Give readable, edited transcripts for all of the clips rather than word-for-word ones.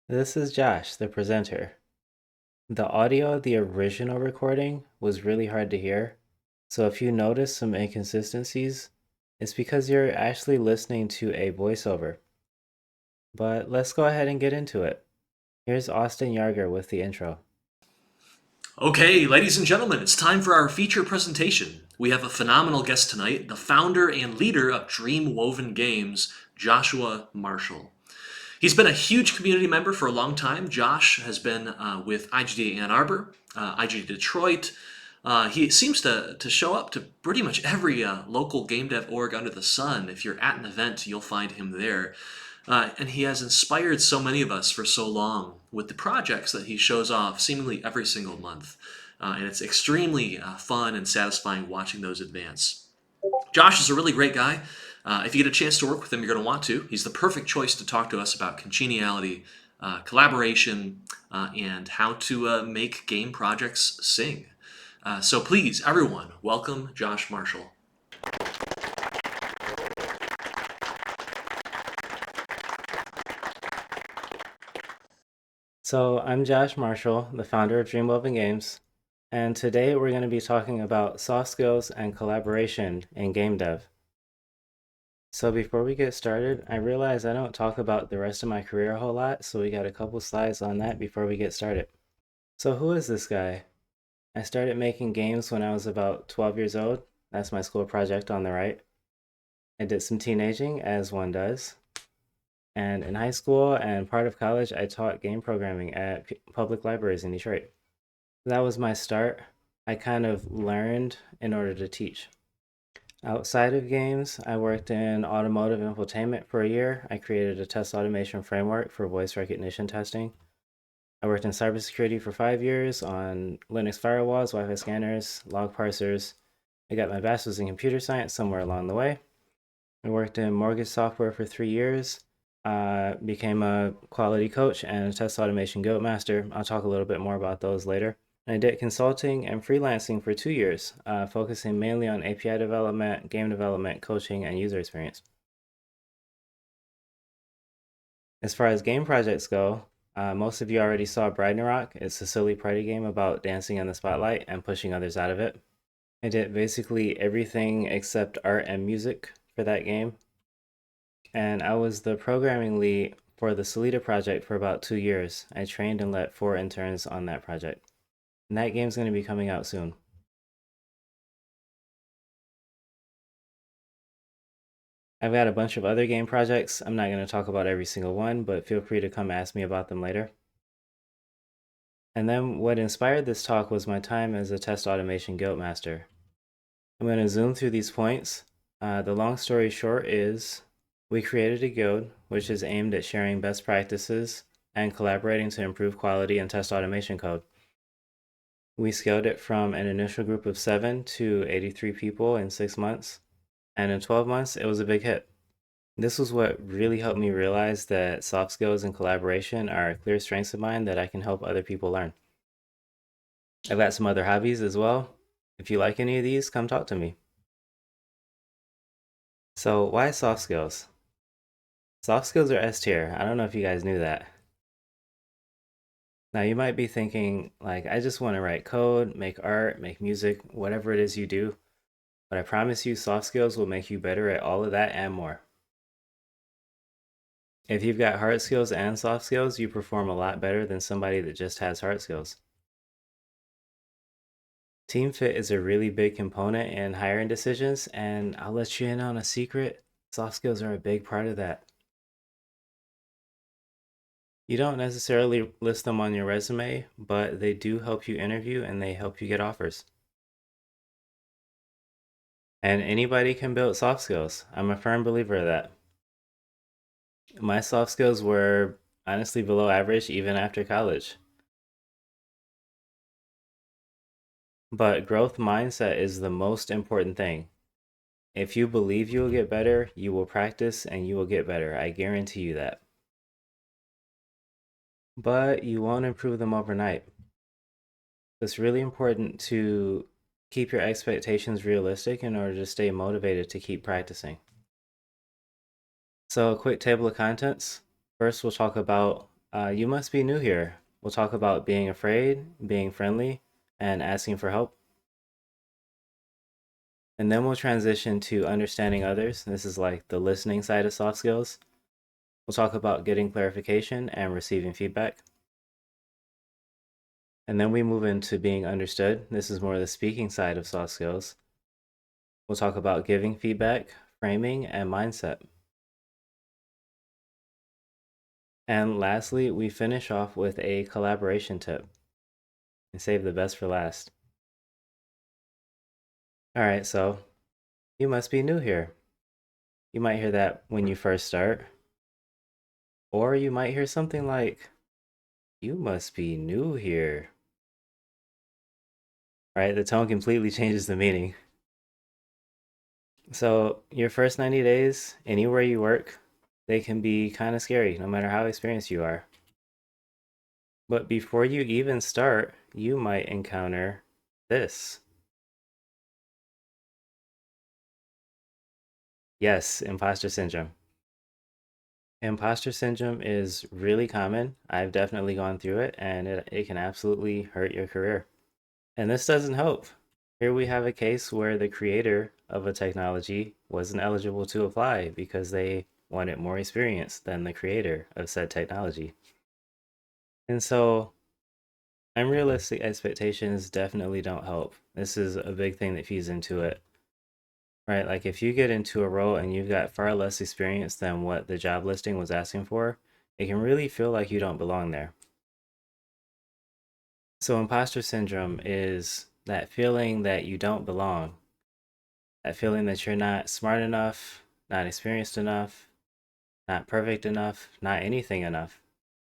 This is Josh, the presenter. The audio of the original recording was really hard to hear, so if you notice some inconsistencies, it's because you're actually listening to a voiceover. But let's go ahead and get into it. Here's Austin Yarger with the intro. Okay, ladies and gentlemen, it's time for our feature presentation. We have a phenomenal guest tonight, the founder and leader of Dream Woven Games, Joshua Marshall. He's been a huge community member for a long time. Josh has been with IGD Ann Arbor, IGD Detroit. He seems to show up to pretty much every local game dev org under the sun. If you're at an event, you'll find him there. And he has inspired so many of us for so long with the projects that he shows off seemingly every single month. And it's extremely fun and satisfying watching those advance. Josh is a really great guy. If you get a chance to work with him, you're going to want to. He's the perfect choice to talk to us about congeniality, collaboration, and how to make game projects sing. So please, everyone, welcome Josh Marshall. So, I'm Josh Marshall, the founder of Dream Loving Games, and today we're going to be talking about soft skills and collaboration in game dev. So before we get started, I realize I don't talk about the rest of my career a whole lot, so we got a couple slides on that before we get started. So who is this guy? I started making games when I was about 12 years old. That's my school project on the right. I did some teenaging, as one does. And in high school and part of college, I taught game programming at public libraries in Detroit. That was my start. I kind of learned in order to teach. Outside of games, I worked in automotive infotainment for a year. I created a test automation framework for voice recognition testing. I worked in cybersecurity for 5 years on Linux firewalls, Wi Fi scanners, log parsers. I got my bachelor's in computer science somewhere along the way. I worked in mortgage software for 3 years, became a quality coach and a test automation guild master. I'll talk a little bit more about those later. I did consulting and freelancing for 2 years, focusing mainly on API development, game development, coaching, and user experience. As far as game projects go, most of you already saw Bride Rock. It's a silly party game about dancing in the spotlight and pushing others out of it. I did basically everything except art and music for that game. And I was the programming lead for the Solita project for about 2 years. I trained and led 4 interns on that project. And that game's going to be coming out soon. I've got a bunch of other game projects. I'm not going to talk about every single one, but feel free to come ask me about them later. And then what inspired this talk was my time as a test automation guild master. I'm going to zoom through these points. The long story short is we created a guild which is aimed at sharing best practices and collaborating to improve quality in test automation code. We scaled it from an initial group of 7 to 83 people in 6 months, and in 12 months, it was a big hit. This was what really helped me realize that soft skills and collaboration are clear strengths of mine that I can help other people learn. I've got some other hobbies as well. If you like any of these, come talk to me. So, why soft skills? Soft skills are S tier. I don't know if you guys knew that. Now, you might be thinking, like, I just want to write code, make art, make music, whatever it is you do. But I promise you, soft skills will make you better at all of that and more. If you've got hard skills and soft skills, you perform a lot better than somebody that just has hard skills. Team fit is a really big component in hiring decisions, and I'll let you in on a secret. Soft skills are a big part of that. You don't necessarily list them on your resume, but they do help you interview and they help you get offers. And anybody can build soft skills. I'm a firm believer of that. My soft skills were honestly below average even after college. But growth mindset is the most important thing. If you believe you will get better, you will practice and you will get better. I guarantee you that. But you won't improve them overnight. It's really important to keep your expectations realistic in order to stay motivated to keep practicing. So, a quick table of contents. First, we'll talk about You must be new here. We'll talk about being afraid, being friendly, and asking for help. And then we'll transition to understanding others. This is like the listening side of soft skills. We'll talk about getting clarification and receiving feedback. And then we move into being understood. This is more the speaking side of soft skills. We'll talk about giving feedback, framing, and mindset. And lastly, we finish off with a collaboration tip and save the best for last. All right, so you must be new here. You might hear that when you first start, or you might hear something like, you must be new here. Right? The tone completely changes the meaning. So, your first 90 days, anywhere you work, they can be kind of scary, no matter how experienced you are. But before you even start, you might encounter this. Yes, imposter syndrome. Imposter syndrome is really common. I've definitely gone through it, and it can absolutely hurt your career. And this doesn't help. Here we have a case where the creator of a technology wasn't eligible to apply because they wanted more experience than the creator of said technology. And so unrealistic expectations definitely don't help. This is a big thing that feeds into it, right? Like if you get into a role and you've got far less experience than what the job listing was asking for, it can really feel like you don't belong there. So imposter syndrome is that feeling that you don't belong, that feeling that you're not smart enough, not experienced enough, not perfect enough, not anything enough.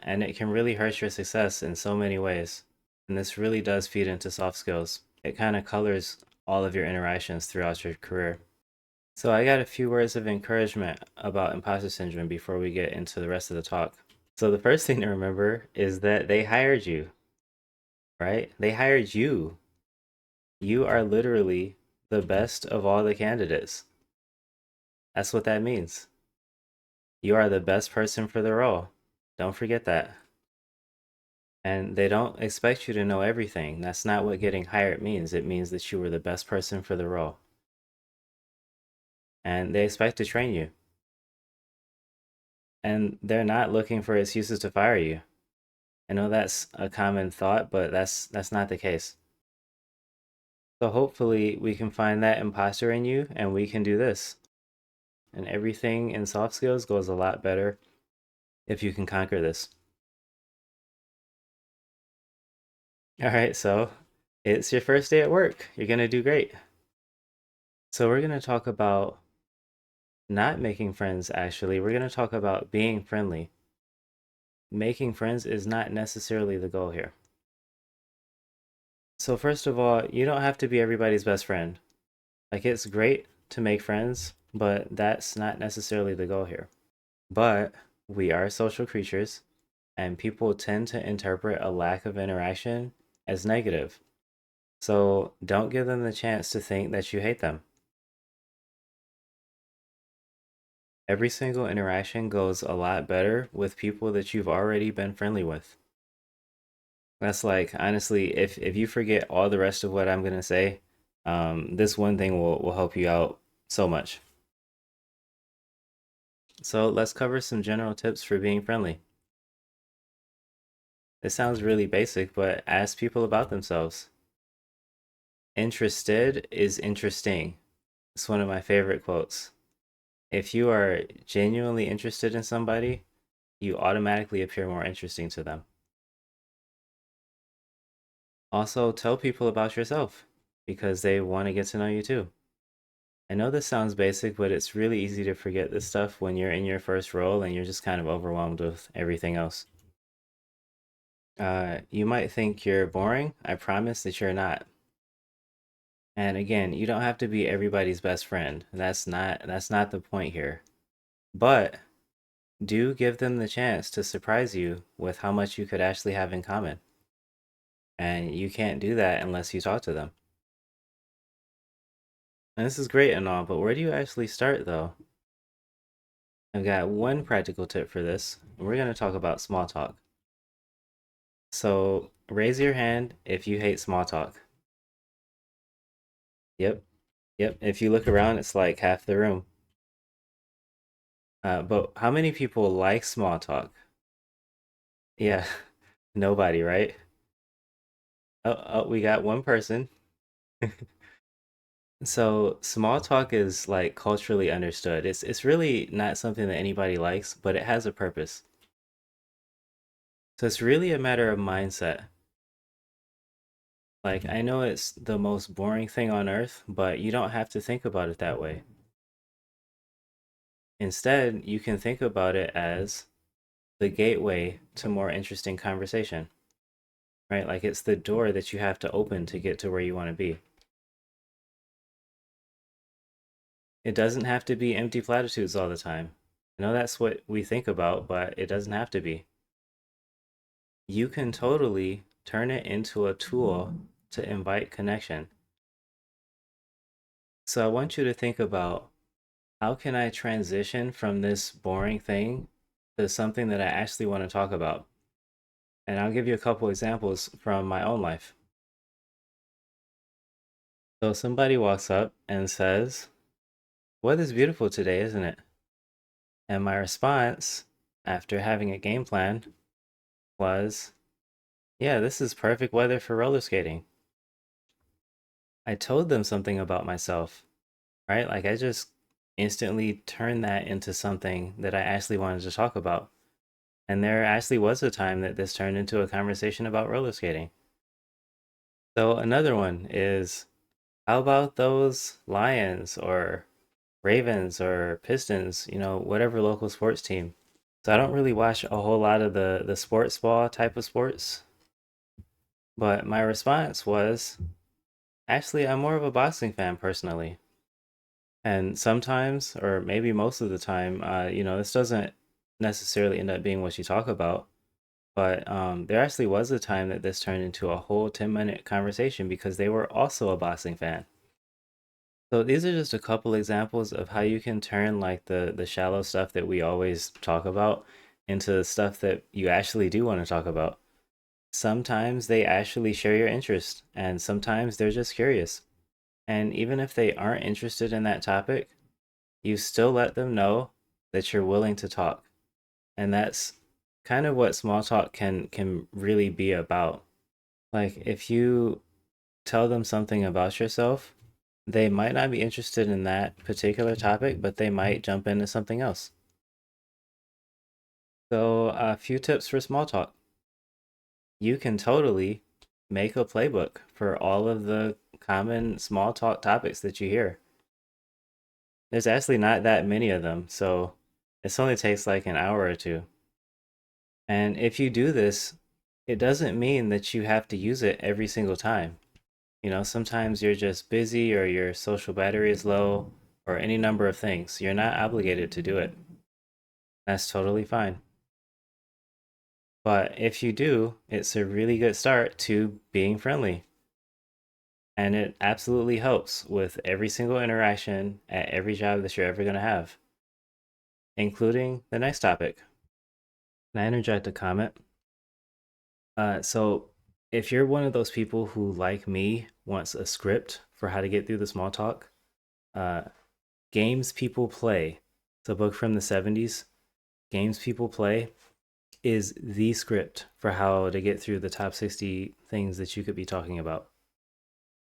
And it can really hurt your success in so many ways. And this really does feed into soft skills. It kind of colors all of your interactions throughout your career. So I got a few words of encouragement about imposter syndrome before we get into the rest of the talk. So the first thing to remember is that they hired you, right? They hired you. You are literally the best of all the candidates. That's what that means. You are the best person for the role. Don't forget that. And they don't expect you to know everything. That's not what getting hired means. It means that you were the best person for the role. And they expect to train you. And they're not looking for excuses to fire you. I know that's a common thought, but that's not the case. So hopefully we can find that imposter in you and we can do this. And everything in soft skills goes a lot better if you can conquer this. All right, so it's your first day at work. You're going to do great. So we're going to talk about not making friends, actually. We're going to talk about being friendly. Making friends is not necessarily the goal here. So first of all, you don't have to be everybody's best friend. Like it's great to make friends, but that's not necessarily the goal here. But we are social creatures, and people tend to interpret a lack of interaction as negative. So don't give them the chance to think that you hate them. Every single interaction goes a lot better with people that you've already been friendly with. That's like honestly, if you forget all the rest of what I'm gonna say, this one thing will help you out so much. So let's cover some general tips for being friendly. This sounds really basic, but ask people about themselves. Interested is interesting. It's one of my favorite quotes. If you are genuinely interested in somebody, you automatically appear more interesting to them. Also, tell people about yourself because they want to get to know you too. I know this sounds basic, but it's really easy to forget this stuff when you're in your first role and you're just kind of overwhelmed with everything else. You might think you're boring. I promise that you're not. And again, you don't have to be everybody's best friend. That's not the point here. But do give them the chance to surprise you with how much you could actually have in common. And you can't do that unless you talk to them. And this is great and all, but where do you actually start though? I've got one practical tip for this. We're going to talk about small talk. So raise your hand if you hate small talk. Yep, yep. If you look around, it's like half the room. But how many people like small talk? Yeah, nobody, right? Oh, we got one person. So small talk is like culturally understood. It's really not something that anybody likes, but it has a purpose. So it's really a matter of mindset. Like I know it's the most boring thing on earth, but you don't have to think about it that way. Instead, you can think about it as the gateway to more interesting conversation, right? Like it's the door that you have to open to get to where you want to be. It doesn't have to be empty platitudes all the time. I know that's what we think about, but it doesn't have to be. You can totally turn it into a tool to invite connection. So I want you to think about how can I transition from this boring thing to something that I actually want to talk about? And I'll give you a couple examples from my own life. So somebody walks up and says, "Weather's beautiful today, isn't it?" And my response, after having a game plan, was, "Yeah, this is perfect weather for roller skating." I told them something about myself, right? Like I just instantly turned that into something that I actually wanted to talk about. And there actually was a time that this turned into a conversation about roller skating. So another one is, how about those Lions or Ravens or Pistons, whatever local sports team. So I don't really watch a whole lot of the sports ball type of sports, but my response was, actually, I'm more of a boxing fan personally. And sometimes, or maybe most of the time, this doesn't necessarily end up being what you talk about. But there actually was a time that this turned into a whole 10-minute conversation because they were also a boxing fan. So these are just a couple examples of how you can turn like the shallow stuff that we always talk about into stuff that you actually do want to talk about. Sometimes they actually share your interest, and sometimes they're just curious. And even if they aren't interested in that topic, you still let them know that you're willing to talk. And that's kind of what small talk can really be about. Like if you tell them something about yourself, they might not be interested in that particular topic, but they might jump into something else. So, a few tips for small talk. You can totally make a playbook for all of the common small talk topics that you hear. There's actually not that many of them, so this only takes like an hour or two. And if you do this, it doesn't mean that you have to use it every single time. Sometimes you're just busy or your social battery is low or any number of things. You're not obligated to do it. That's totally fine. But if you do, it's a really good start to being friendly. And it absolutely helps with every single interaction at every job that you're ever going to have, including the next topic. Can I interject a comment? So, if you're one of those people who, like me, wants a script for how to get through the small talk, uh, Games People Play, it's a book from the 70s. Games People Play is the script for how to get through the top 60 things that you could be talking about,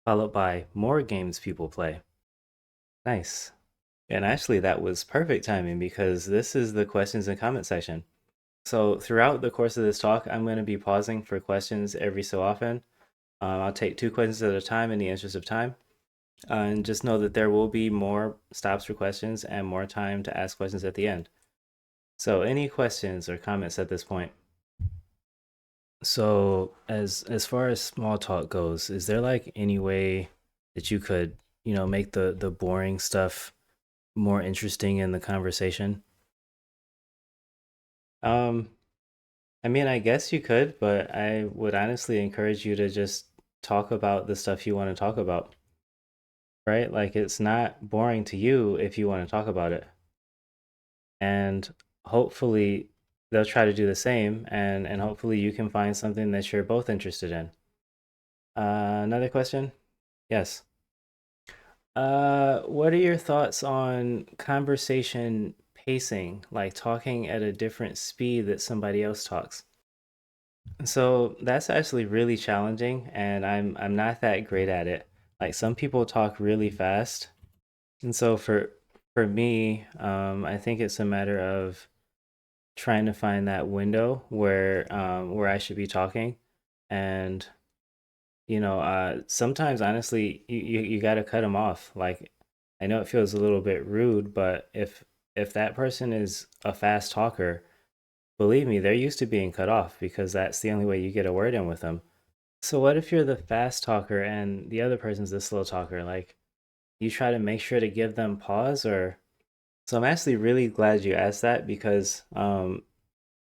followed by More Games People Play. Nice. And actually, that was perfect timing because this is the questions and comment section. So, throughout the course of this talk, I'm going to be pausing for questions every so often. I'll take two questions at a time in the interest of time. And just know that there will be more stops for questions and more time to ask questions at the end. So, any questions or comments at this point? So, as far as small talk goes, is there like any way that you could, make the boring stuff more interesting in the conversation? Um, I mean, I guess you could, but I would honestly encourage you to just talk about the stuff you want to talk about, right? Like it's not boring to you if you want to talk about it. And hopefully they'll try to do the same, and hopefully you can find something that you're both interested in. Another question? Yes. What are your thoughts on conversation pacing, like talking at a different speed that somebody else talks? So that's actually really challenging, and I'm not that great at it. Like some people talk really fast, and so for me, I think it's a matter of trying to find that window where I should be talking, and sometimes honestly, you got to cut them off. Like I know it feels a little bit rude, but if that person is a fast talker, believe me, they're used to being cut off because that's the only way you get a word in with them. So what if you're the fast talker and the other person's the slow talker? Like you try to make sure to give them pause or so I'm actually really glad you asked that because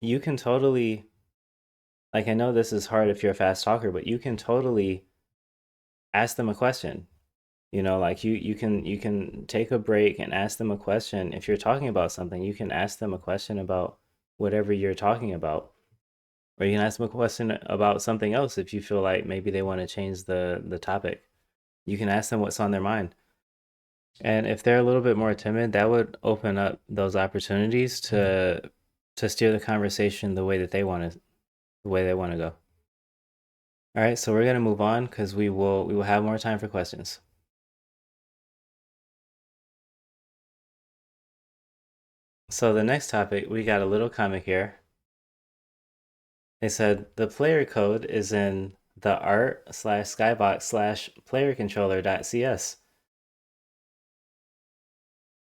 you can totally like I know this is hard if you're a fast talker, but you can totally ask them a question. Like you can take a break and ask them a question. If you're talking about something, you can ask them a question about whatever you're talking about. Or you can ask them a question about something else if you feel like maybe they want to change the topic. You can ask them what's on their mind. And if they're a little bit more timid, that would open up those opportunities to steer the conversation the way they want to go. All right, so we're gonna move on because we will have more time for questions. So the next topic, we got a little comic here. They said the player code is in the art/skybox/playercontroller.cs.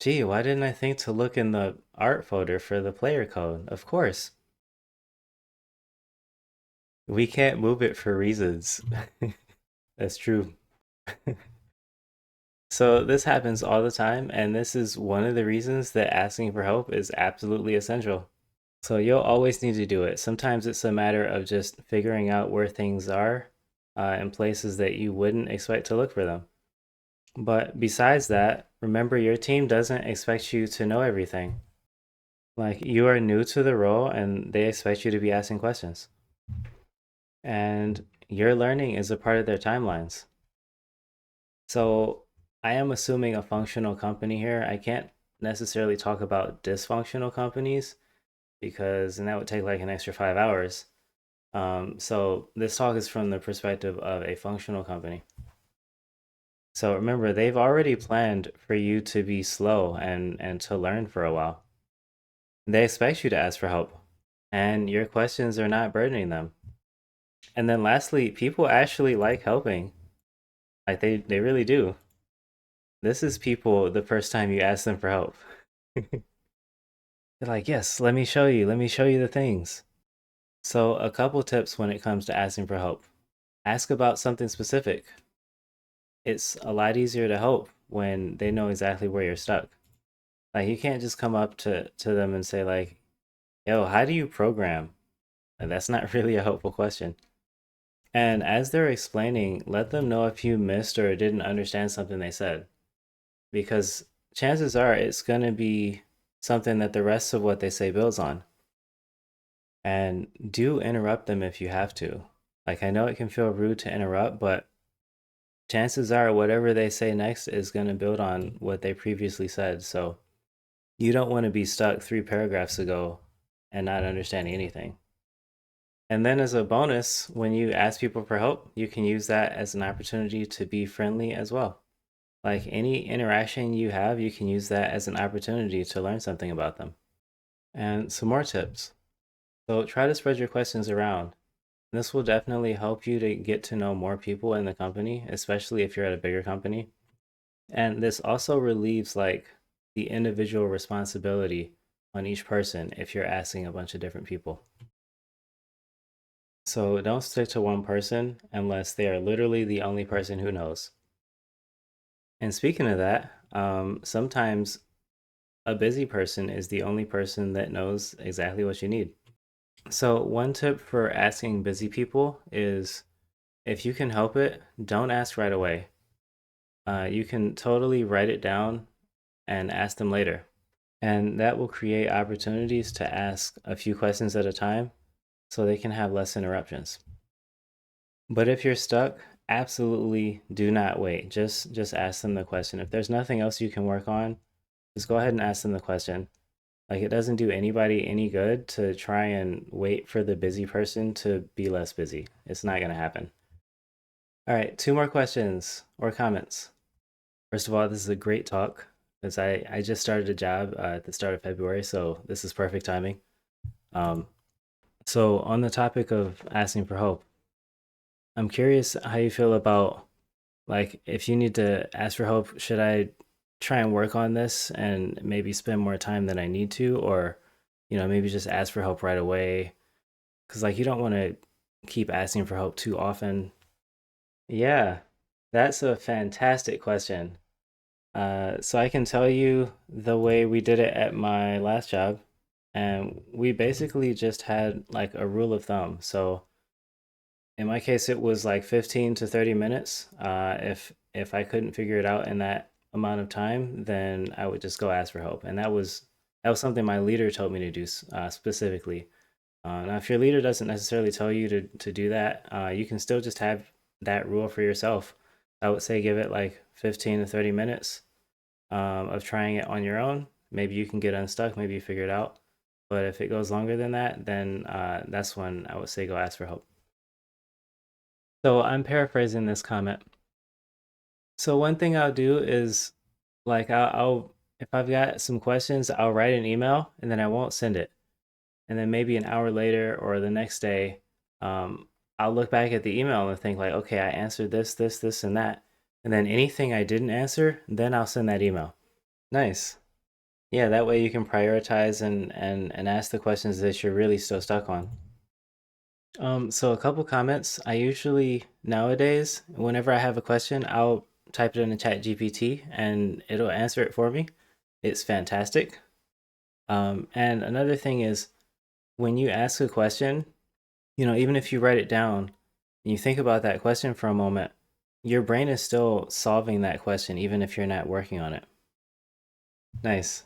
Gee, why didn't I think to look in the art folder for the player code? Of course. We can't move it for reasons. That's true. So this happens all the time, and this is one of the reasons that asking for help is absolutely essential. So you'll always need to do it. Sometimes it's a matter of just figuring out where things are in places that you wouldn't expect to look for them. But besides that, remember your team doesn't expect you to know everything. Like you are new to the role and they expect you to be asking questions. And your learning is a part of their timelines. So I am assuming a functional company here. I can't necessarily talk about dysfunctional companies because and that would take like an extra 5 hours. So this talk is from the perspective of a functional company. So remember, they've already planned for you to be slow and to learn for a while. They expect you to ask for help, and your questions are not burdening them. And then lastly, people actually like helping. Like they really do. This is people the first time you ask them for help. They're like, "Yes, let me show you the things." So, a couple tips when it comes to asking for help. Ask about something specific. It's a lot easier to help when they know exactly where you're stuck. Like you can't just come up to them and say like, "Yo, how do you program?" And that's not really a helpful question. And as they're explaining, let them know if you missed or didn't understand something they said, because chances are it's going to be something that the rest of what they say builds on. And do interrupt them if you have to. Like I know it can feel rude to interrupt, but chances are whatever they say next is going to build on what they previously said. So you don't want to be stuck 3 paragraphs ago and not understanding anything. And then, as a bonus, when you ask people for help, you can use that as an opportunity to be friendly as well. Like any interaction you have, you can use that as an opportunity to learn something about them. And some more tips. So, try to spread your questions around. This will definitely help you to get to know more people in the company, especially if you're at a bigger company. And this also relieves like the individual responsibility on each person if you're asking a bunch of different people. So don't stick to one person unless they are literally the only person who knows. And speaking of that, sometimes a busy person is the only person that knows exactly what you need. So, one tip for asking busy people is if you can help it, don't ask right away. You can totally write it down and ask them later. And that will create opportunities to ask a few questions at a time so they can have less interruptions. But if you're stuck, absolutely do not wait. Just ask them the question. If there's nothing else you can work on, just go ahead and ask them the question. Like it doesn't do anybody any good to try and wait for the busy person to be less busy. It's not going to happen. All right, two more questions or comments. First of all, this is a great talk because I just started a job at the start of February, so this is perfect timing. Um, so on the topic of asking for help, I'm curious how you feel about like if you need to ask for help, should I try and work on this and maybe spend more time than I need to, or maybe just ask for help right away? Because like you don't want to keep asking for help too often. Yeah, that's a fantastic question. So I can tell you the way we did it at my last job, and we basically just had like a rule of thumb. So in my case, it was like 15 to 30 minutes. If I couldn't figure it out in that amount of time, then I would just go ask for help, and that was something my leader told me to do specifically. Now, if your leader doesn't necessarily tell you to do that, you can still just have that rule for yourself. I would say give it like 15 to 30 minutes of trying it on your own. Maybe you can get unstuck, maybe you figure it out. But if it goes longer than that, then that's when I would say go ask for help. So I'm paraphrasing this comment. So one thing I'll do is like I'll if I've got some questions, I'll write an email and then I won't send it. And then maybe an hour later or the next day, um, I'll look back at the email and think like, okay, I answered this, and that. And then anything I didn't answer, then I'll send that email. Nice. Yeah, that way you can prioritize and ask the questions that you're really still stuck on. So a couple comments. I usually nowadays, whenever I have a question, I'll type it in the chat GPT and it'll answer it for me. It's fantastic. And another thing is when you ask a question, even if you write it down and you think about that question for a moment, your brain is still solving that question, even if you're not working on it. Nice.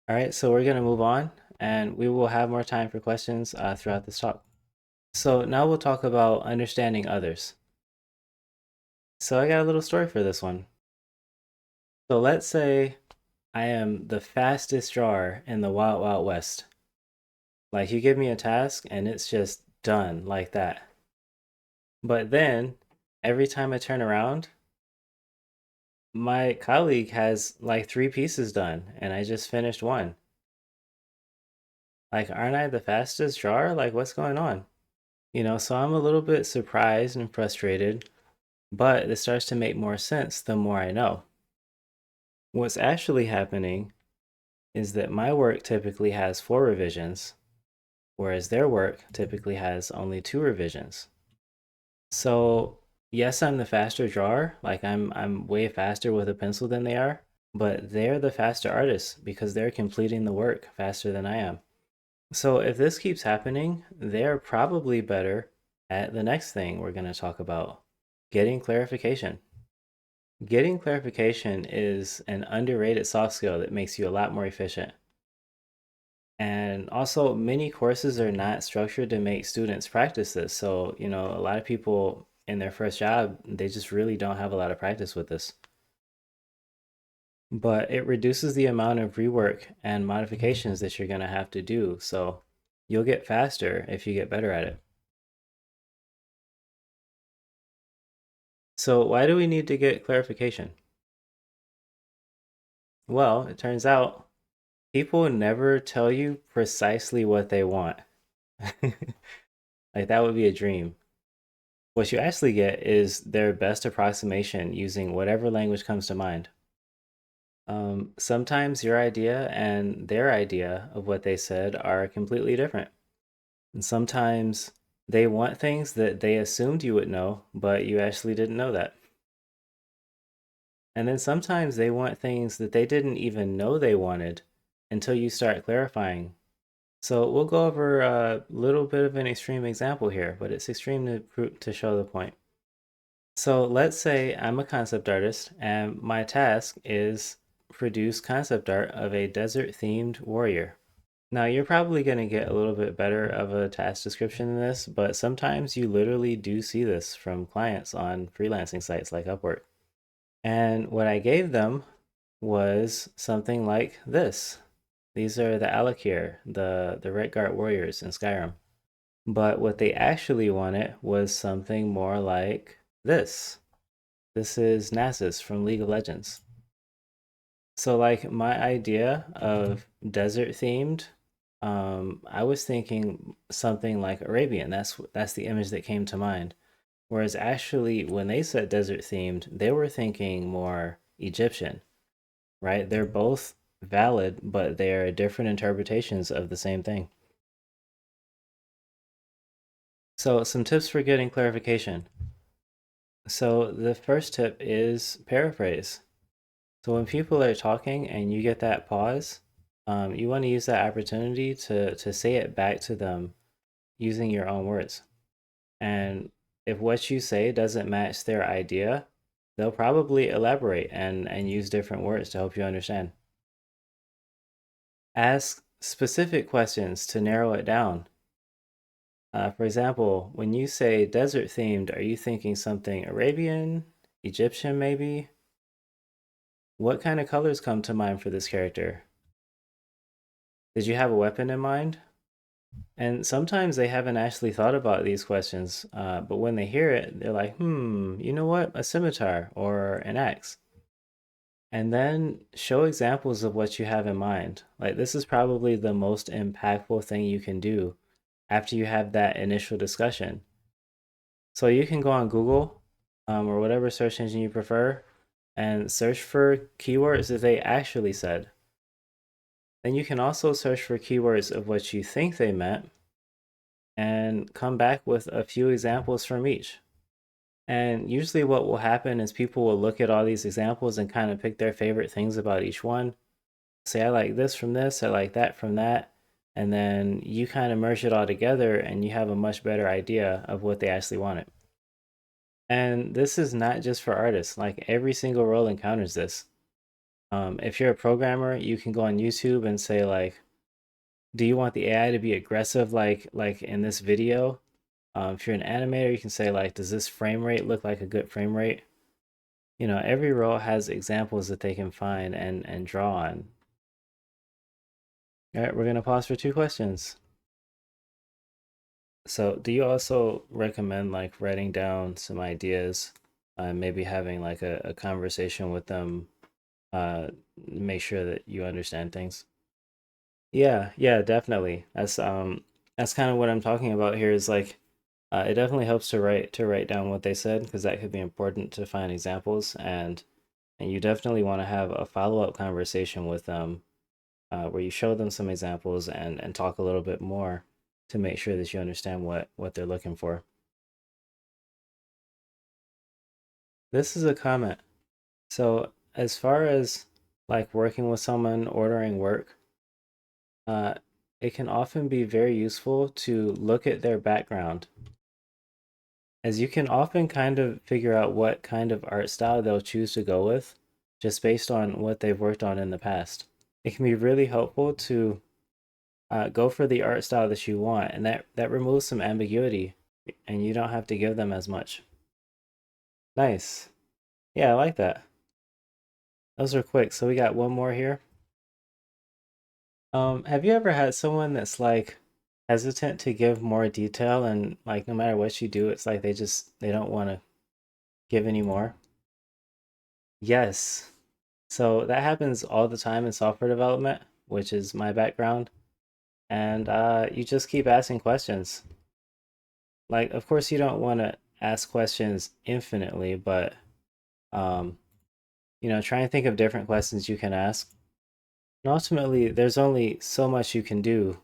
All right, so we're going to move on and we will have more time for questions throughout this talk. So now we'll talk about understanding others. So I got a little story for this one. So let's say I am the fastest drawer in the Wild Wild West. Like you give me a task and it's just done like that. But then every time I turn around, my colleague has like three pieces done and I just finished one. Like, aren't I the fastest drawer? Like, what's going on? So I'm a little bit surprised and frustrated, but it starts to make more sense the more I know. What's actually happening is that my work typically has four revisions, whereas their work typically has only two revisions. So, yes, I'm the faster drawer, like I'm way faster with a pencil than they are, but they're the faster artists because they're completing the work faster than I am. So, if this keeps happening, they're probably better at the next thing we're going to talk about, getting clarification. Getting clarification is an underrated soft skill that makes you a lot more efficient. And also, many courses are not structured to make students practice this. So, a lot of people in their first job, they just really don't have a lot of practice with this. But it reduces the amount of rework and modifications that you're going to have to do. So, you'll get faster if you get better at it. So, why do we need to get clarification? Well, it turns out people never tell you precisely what they want. Like, that would be a dream. What you actually get is their best approximation using whatever language comes to mind. Sometimes your idea and their idea of what they said are completely different. And sometimes they want things that they assumed you would know, but you actually didn't know that. And then sometimes they want things that they didn't even know they wanted until you start clarifying. So we'll go over a little bit of an extreme example here, but it's extreme to show the point. So let's say I'm a concept artist and my task is produce concept art of a desert-themed warrior. Now, you're probably going to get a little bit better of a task description than this, but sometimes you literally do see this from clients on freelancing sites like Upwork. And what I gave them was something like this. These are the Alakir, the Redguard warriors in Skyrim. But what they actually wanted was something more like this. This is Nasus from League of Legends. So like my idea of desert themed, I was thinking something like Arabian. That's the image that came to mind. Whereas actually when they said desert themed, they were thinking more Egyptian, right? They're both valid, but they are different interpretations of the same thing. So some tips for getting clarification. So the first tip is paraphrase. So when people are talking and you get that pause, you want to use that opportunity to say it back to them using your own words. And if what you say doesn't match their idea, they'll probably elaborate and use different words to help you understand. Ask specific questions to narrow it down. For example, when you say desert themed, are you thinking something Arabian, Egyptian maybe? What kind of colors come to mind for this character? Did you have a weapon in mind? And sometimes they haven't actually thought about these questions, but when they hear it, they're like, you know what? A scimitar or an axe. And then show examples of what you have in mind. Like, this is probably the most impactful thing you can do after you have that initial discussion. So you can go on Google or whatever search engine you prefer and search for keywords that they actually said. Then you can also search for keywords of what you think they meant and come back with a few examples from each. And usually, what will happen is people will look at all these examples and kind of pick their favorite things about each one. Say, I like this from this, I like that from that. And then you kind of merge it all together and you have a much better idea of what they actually wanted. And this is not just for artists, like every single role encounters this. If you're a programmer, you can go on YouTube and say, like, do you want the AI to be aggressive like in this video? If you're an animator, you can say like, does this frame rate look like a good frame rate? Every role has examples that they can find and draw on. All right, we're gonna pause for two questions. So, do you also recommend like writing down some ideas, maybe having like a conversation with them, uh, make sure that you understand things? Yeah, yeah, definitely. That's kind of what I'm talking about here is like it definitely helps to write down what they said because that could be important to find examples and you definitely want to have a follow-up conversation with them where you show them some examples and talk a little bit more to make sure that you understand what they're looking for. This is a comment. So as far as like working with someone, ordering work, uh, it can often be very useful to look at their background, as you can often kind of figure out what kind of art style they'll choose to go with just based on what they've worked on in the past. It can be really helpful to go for the art style that you want, and that removes some ambiguity, and you don't have to give them as much. Nice. Yeah, I like that. Those are quick. So we got one more here. Have you ever had someone that's like hesitant to give more detail and like no matter what you do, it's like they don't want to give any more? Yes. So that happens all the time in software development, which is my background. And you just keep asking questions. Like, of course, you don't want to ask questions infinitely, but um, try and think of different questions you can ask. And ultimately, there's only so much you can do.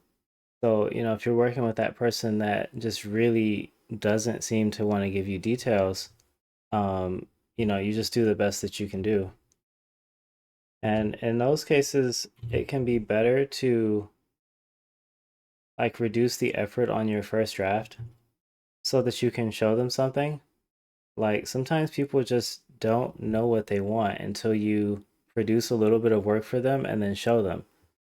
So, if you're working with that person that just really doesn't seem to want to give you details, you just do the best that you can do. And in those cases, it can be better to like reduce the effort on your first draft so that you can show them something. Like sometimes people just don't know what they want until you produce a little bit of work for them and then show them.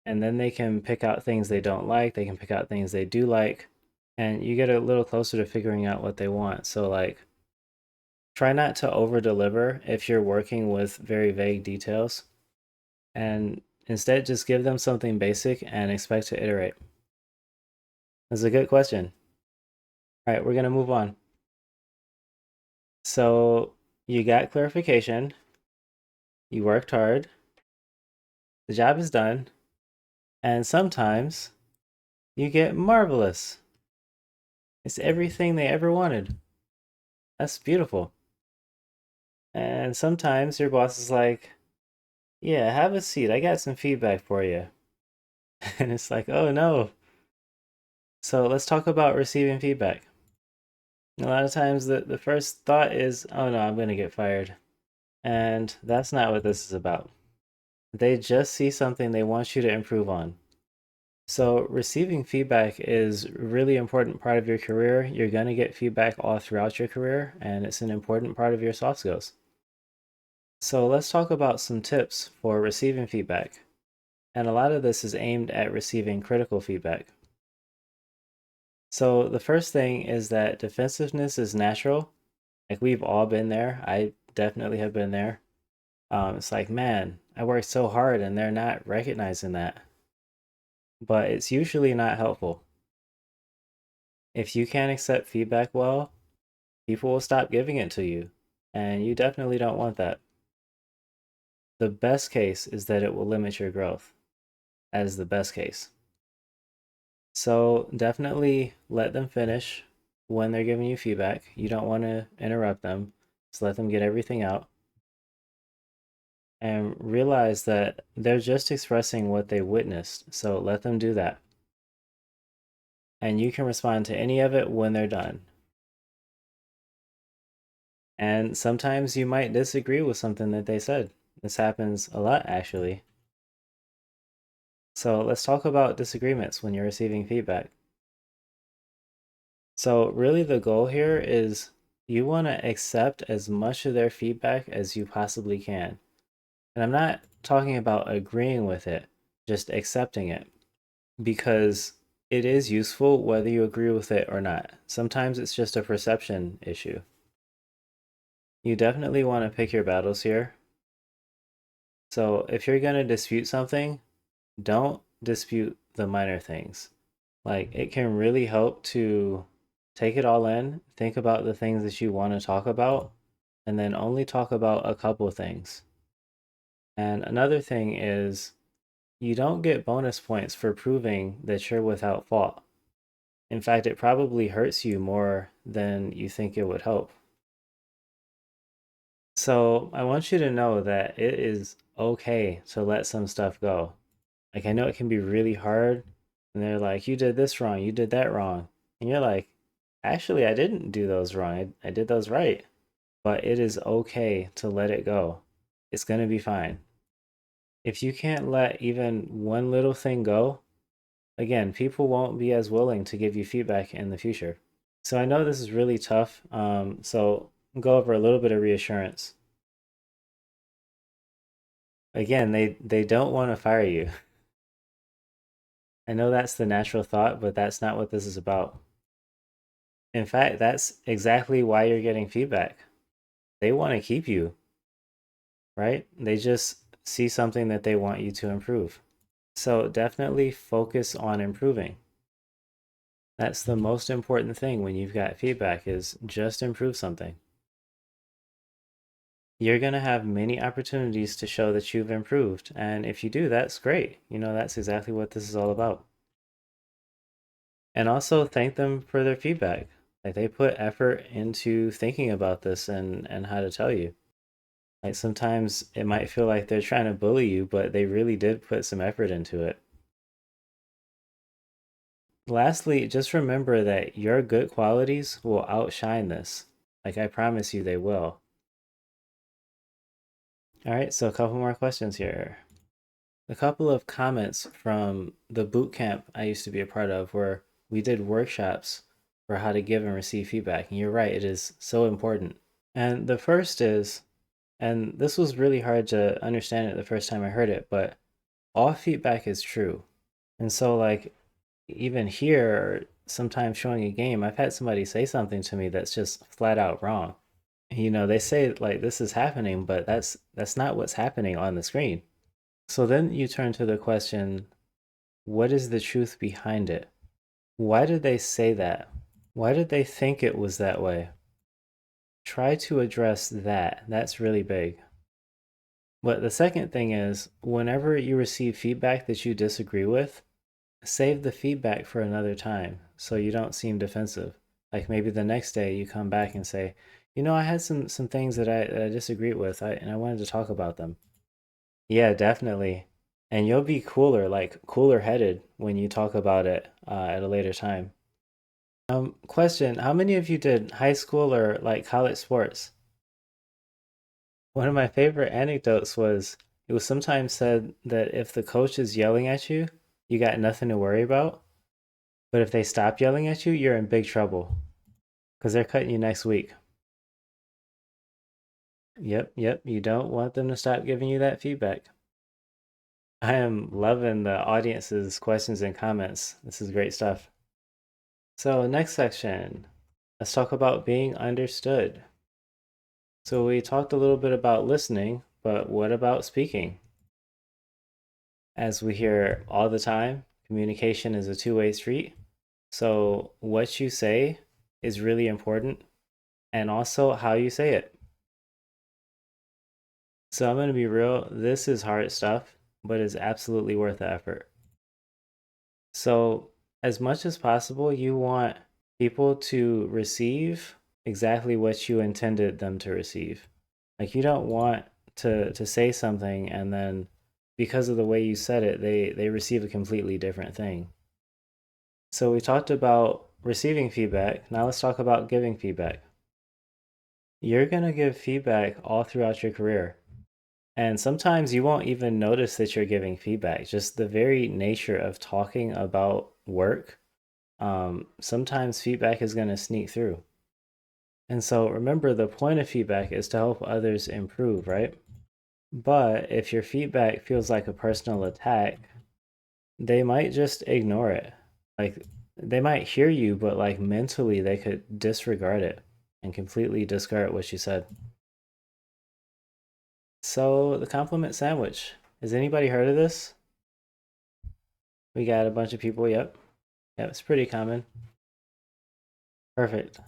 And then they can pick out things they don't like, they can pick out things they do like, and you get a little closer to figuring out what they want. So, like, try not to over deliver if you're working with very vague details, and instead just give them something basic and expect to iterate. That's a good question. All right, we're going to move on. So, you got clarification, you worked hard, the job is done, and sometimes you get marvelous. It's everything they ever wanted. That's beautiful. And sometimes your boss is like, yeah, have a seat. I got some feedback for you. And it's like, oh no. So let's talk about receiving feedback. A lot of times the first thought is, oh no, I'm going to get fired. And that's not what this is about. They just see something they want you to improve on. So receiving feedback is a really important part of your career. You're going to get feedback all throughout your career, and it's an important part of your soft skills. So let's talk about some tips for receiving feedback. And a lot of this is aimed at receiving critical feedback. So the first thing is that defensiveness is natural. Like we've all been there. I definitely have been there. It's like, man, I worked so hard and they're not recognizing that. But it's usually not helpful. If you can't accept feedback well, people will stop giving it to you. And you definitely don't want that. The best case is that it will limit your growth, as the best case. So definitely let them finish when they're giving you feedback. You don't want to interrupt them. Just let them get everything out. And realize that they're just expressing what they witnessed. So let them do that. And you can respond to any of it when they're done. And sometimes you might disagree with something that they said. This happens a lot, actually. So let's talk about disagreements when you're receiving feedback. So, really, the goal here is you want to accept as much of their feedback as you possibly can. And I'm not talking about agreeing with it, just accepting it, because it is useful whether you agree with it or not. Sometimes it's just a perception issue. You definitely want to pick your battles here. So, if you're going to dispute something, don't dispute the minor things. Like, it can really help to take it all in, think about the things that you want to talk about, and then only talk about a couple things. And another thing is, you don't get bonus points for proving that you're without fault. In fact, it probably hurts you more than you think it would help. So, I want you to know that it is okay to let some stuff go. Like, I know it can be really hard, and they're like, you did this wrong, you did that wrong. And you're like, actually, I didn't do those wrong. I did those right. But it is okay to let it go. It's going to be fine. If you can't let even one little thing go, again, people won't be as willing to give you feedback in the future. So I know this is really tough. So go over a little bit of reassurance. Again, they don't want to fire you. I know that's the natural thought, but that's not what this is about. In fact, that's exactly why you're getting feedback. They want to keep you, right? They just see something that they want you to improve. So definitely focus on improving. That's the most important thing when you've got feedback is just improve something. You're going to have many opportunities to show that you've improved. And if you do, that's great. You know, that's exactly what this is all about. And also thank them for their feedback. Like they put effort into thinking about this and how to tell you. Like sometimes it might feel like they're trying to bully you, but they really did put some effort into it. Lastly, just remember that your good qualities will outshine this. Like I promise you they will. All right, so a couple more questions here. A couple of comments from the boot camp I used to be a part of where we did workshops for how to give and receive feedback. And you're right, it is so important. And the first is And this was really hard to understand it the first time I heard it, but all feedback is true. And so, like, even here, sometimes showing a game, I've had somebody say something to me that's just flat out wrong. They say like this is happening, but that's not what's happening on the screen. So then you turn to the question, what is the truth behind it? Why did they say that? Why did they think it was that way? Try to address that. That's really big. But the second thing is, whenever you receive feedback that you disagree with, save the feedback for another time so you don't seem defensive. Like maybe the next day you come back and say, I had some things that I disagreed with, and I wanted to talk about them. Yeah, definitely. And you'll be cooler, like cooler headed when you talk about it at a later time. Question, how many of you did high school or like college sports? One of my favorite anecdotes was it was sometimes said that if the coach is yelling at you, you got nothing to worry about. But if they stop yelling at you, you're in big trouble because they're cutting you next week. Yep, yep. You don't want them to stop giving you that feedback. I am loving the audience's questions and comments. This is great stuff. So, next section, let's talk about being understood. So, we talked a little bit about listening, but what about speaking? As we hear all the time, communication is a two-way street. So, what you say is really important, and also how you say it. So, I'm going to be real, this is hard stuff, but it's absolutely worth the effort. So, as much as possible, you want people to receive exactly what you intended them to receive. Like, you don't want to say something and then because of the way you said it, they receive a completely different thing. So we talked about receiving feedback. Now let's talk about giving feedback. You're going to give feedback all throughout your career. And sometimes you won't even notice that you're giving feedback. Just the very nature of talking about work, sometimes feedback is going to sneak through. And so remember, the point of feedback is to help others improve, right? But if your feedback feels like a personal attack, they might just ignore it. Like they might hear you, but like mentally they could disregard it and completely discard what you said. So the compliment sandwich. Has anybody heard of this? We got a bunch of people. Yep. Yep, it's pretty common. Perfect.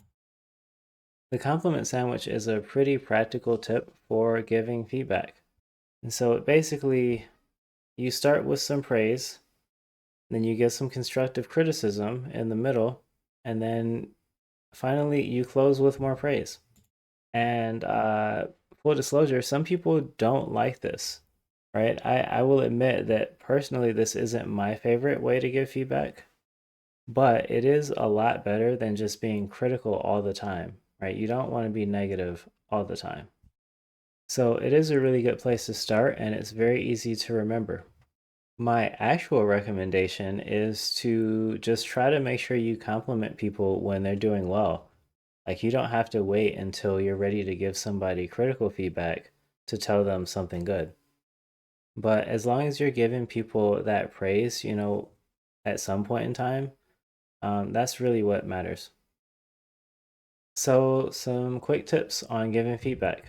The compliment sandwich is a pretty practical tip for giving feedback. And so basically, you start with some praise, then you get some constructive criticism in the middle, and then finally you close with more praise. And full disclosure, some people don't like this, right? I will admit that personally, this isn't my favorite way to give feedback, but it is a lot better than just being critical all the time, right? You don't want to be negative all the time. So it is a really good place to start, and it's very easy to remember. My actual recommendation is to just try to make sure you compliment people when they're doing well. Like you don't have to wait until you're ready to give somebody critical feedback to tell them something good. But as long as you're giving people that praise, at some point in time, that's really what matters. So, some quick tips on giving feedback.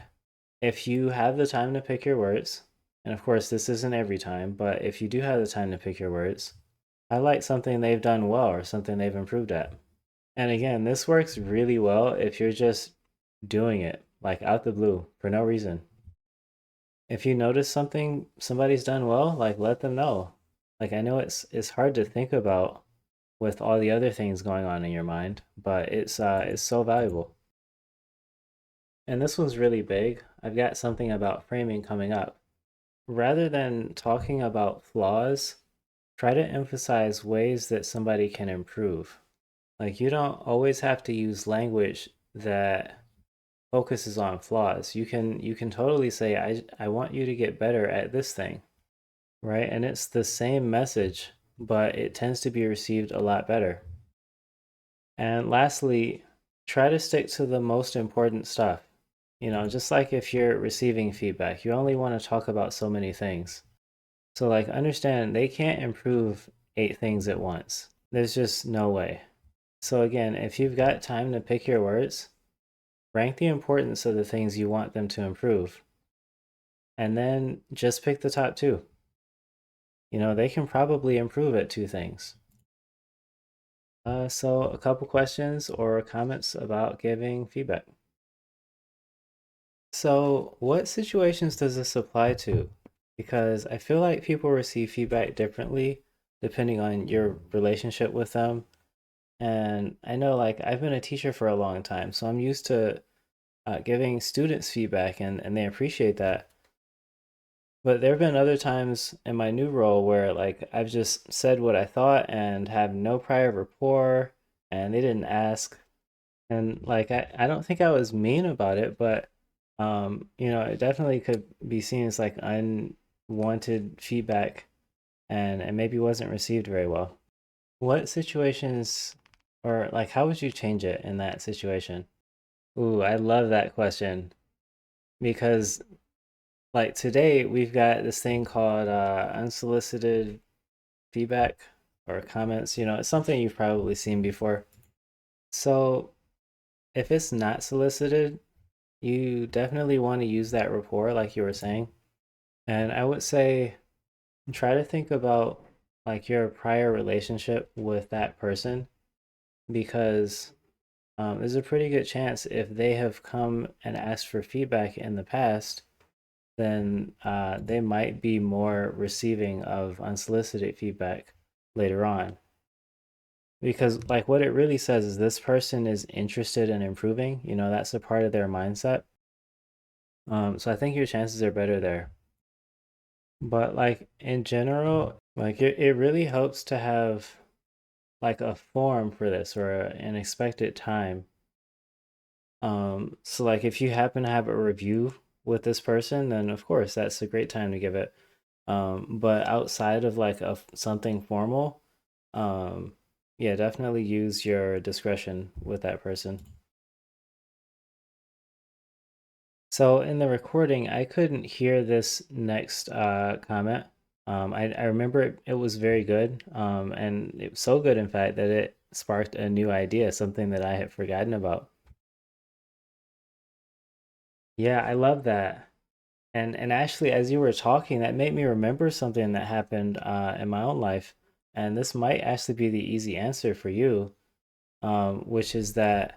If you have the time to pick your words, and of course, this isn't every time, but if you do have the time to pick your words, highlight something they've done well or something they've improved at. And again, this works really well if you're just doing it, like out the blue, for no reason. If you notice something somebody's done well, like let them know. Like I know it's hard to think about with all the other things going on in your mind, but it's so valuable. And this one's really big. I've got something about framing coming up. Rather than talking about flaws, try to emphasize ways that somebody can improve. Like you don't always have to use language that focuses on flaws. You can totally say I want you to get better at this thing, right? And it's the same message, but it tends to be received a lot better. And lastly, try to stick to the most important stuff. Just like if you're receiving feedback, you only want to talk about so many things. So, like, understand they can't improve eight things at once. There's just no way. So, again, if you've got time to pick your words, rank the importance of the things you want them to improve, and then just pick the top two. They can probably improve at two things. So, a couple questions or comments about giving feedback. So, what situations does this apply to? Because I feel like people receive feedback differently depending on your relationship with them. And I know, like, I've been a teacher for a long time, so I'm used to giving students feedback and they appreciate that. But there have been other times in my new role where, like, I've just said what I thought and have no prior rapport, and they didn't ask. And like I don't think I was mean about it, but it definitely could be seen as like unwanted feedback and maybe wasn't received very well. What situations or like how would you change it in that situation? Ooh, I love that question because like today we've got this thing called unsolicited feedback or comments, it's something you've probably seen before. So if it's not solicited, you definitely want to use that rapport, like you were saying. And I would say try to think about like your prior relationship with that person because there's a pretty good chance if they have come and asked for feedback in the past, then they might be more receiving of unsolicited feedback later on. Because, like, what it really says is this person is interested in improving. That's a part of their mindset. So I think your chances are better there. But like in general, like it really helps to have like a form for this or an expected time. So like if you happen to have a review with this person, then of course that's a great time to give it. But outside of like something formal, um, yeah, definitely use your discretion with that person. So in the recording, I couldn't hear this next comment. I remember it was very good, and it was so good, in fact, that it sparked a new idea, something that I had forgotten about. Yeah, I love that. And actually, as you were talking, that made me remember something that happened in my own life, and this might actually be the easy answer for you, which is that,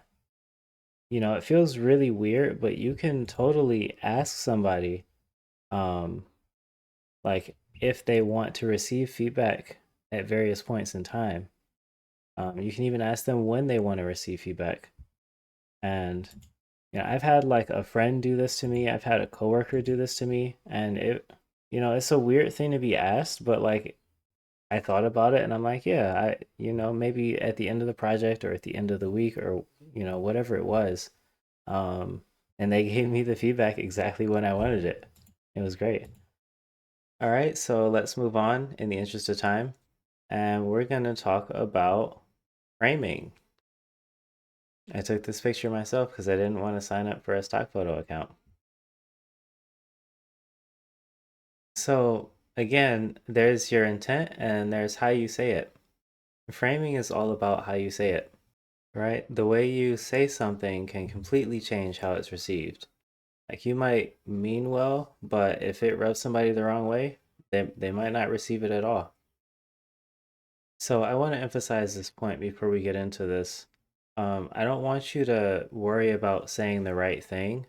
it feels really weird, but you can totally ask somebody. Um, like if they want to receive feedback at various points in time. You can even ask them when they want to receive feedback. And I've had like a friend do this to me. I've had a coworker do this to me, and it's a weird thing to be asked, but like I thought about it, and I'm like, yeah, maybe at the end of the project or at the end of the week or whatever it was, um, and they gave me the feedback exactly when I wanted it. It was great. All right, so let's move on in the interest of time. And we're going to talk about framing. I took this picture myself because I didn't want to sign up for a stock photo account. So, again, there's your intent and there's how you say it. Framing is all about how you say it, right? The way you say something can completely change how it's received. Like you might mean well, but if it rubs somebody the wrong way, they might not receive it at all. So I want to emphasize this point before we get into this. I don't want you to worry about saying the right thing.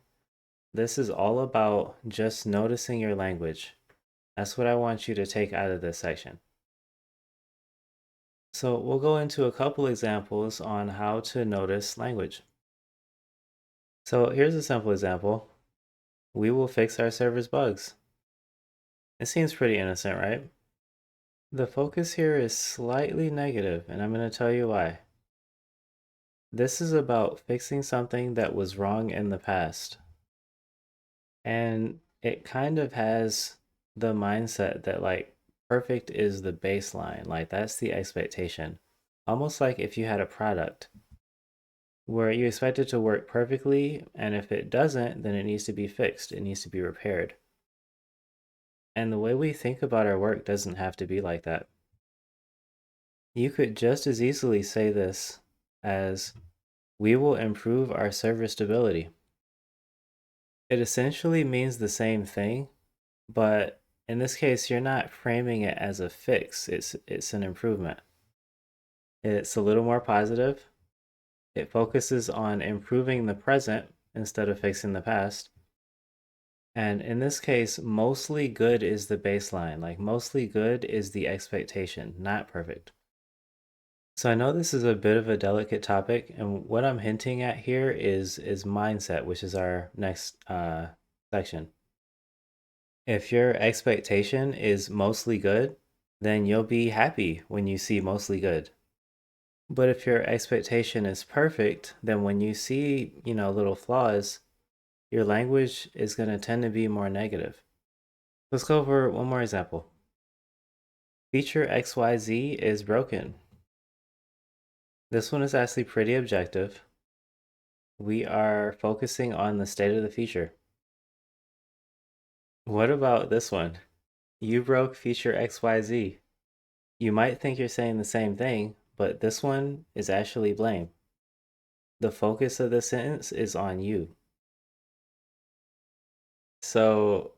This is all about just noticing your language. That's what I want you to take out of this section. So we'll go into a couple examples on how to notice language. So here's a simple example. We will fix our server's bugs. It seems pretty innocent, right? The focus here is slightly negative, and I'm going to tell you why. This is about fixing something that was wrong in the past. And it kind of has the mindset that like perfect is the baseline, like that's the expectation. Almost like if you had a product where you expect it to work perfectly, and if it doesn't, then it needs to be fixed, it needs to be repaired. And the way we think about our work doesn't have to be like that. You could just as easily say this as, we will improve our server stability. It essentially means the same thing, but in this case, you're not framing it as a fix, it's an improvement. It's a little more positive. It focuses on improving the present instead of fixing the past. And in this case, mostly good is the baseline. Like, mostly good is the expectation, not perfect. So I know this is a bit of a delicate topic, and what I'm hinting at here is mindset, which is our next section. If your expectation is mostly good, then you'll be happy when you see mostly good. But if your expectation is perfect, then when you see, little flaws, your language is going to tend to be more negative. Let's go over one more example. Feature XYZ is broken. This one is actually pretty objective. We are focusing on the state of the feature. What about this one? You broke feature XYZ. You might think you're saying the same thing, but this one is actually blame. The focus of the sentence is on you. So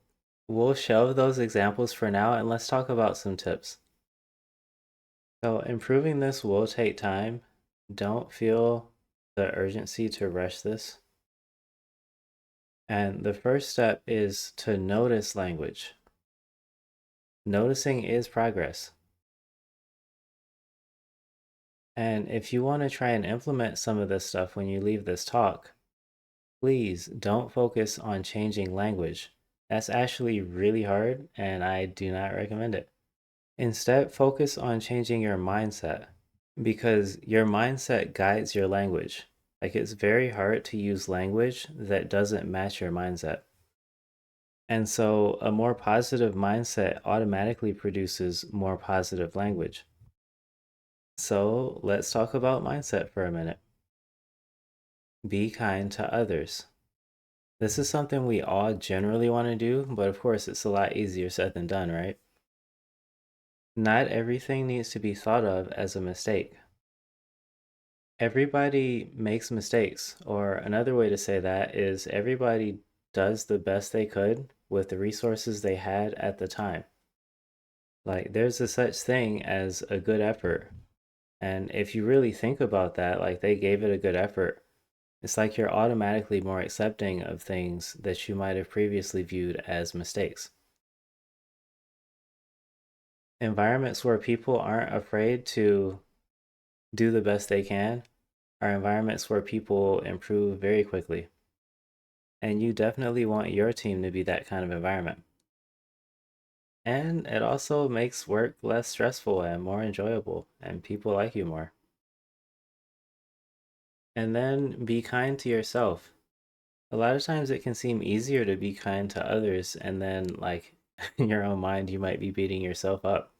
we'll shelve those examples for now and let's talk about some tips. So improving this will take time. Don't feel the urgency to rush this. And the first step is to notice language. Noticing is progress. And if you want to try and implement some of this stuff when you leave this talk, please don't focus on changing language. That's actually really hard and I do not recommend it. Instead, focus on changing your mindset because your mindset guides your language. Like, it's very hard to use language that doesn't match your mindset. And so a more positive mindset automatically produces more positive language. So let's talk about mindset for a minute. Be kind to others. This is something we all generally want to do, but of course it's a lot easier said than done, right? Not everything needs to be thought of as a mistake. Everybody makes mistakes, or another way to say that is everybody does the best they could with the resources they had at the time. Like, there's a such thing as a good effort. And if you really think about that, like, they gave it a good effort, it's like you're automatically more accepting of things that you might have previously viewed as mistakes. Environments where people aren't afraid to do the best they can are environments where people improve very quickly. And you definitely want your team to be that kind of environment. And it also makes work less stressful and more enjoyable, and people like you more. And then be kind to yourself. A lot of times it can seem easier to be kind to others, and then, like, in your own mind, you might be beating yourself up.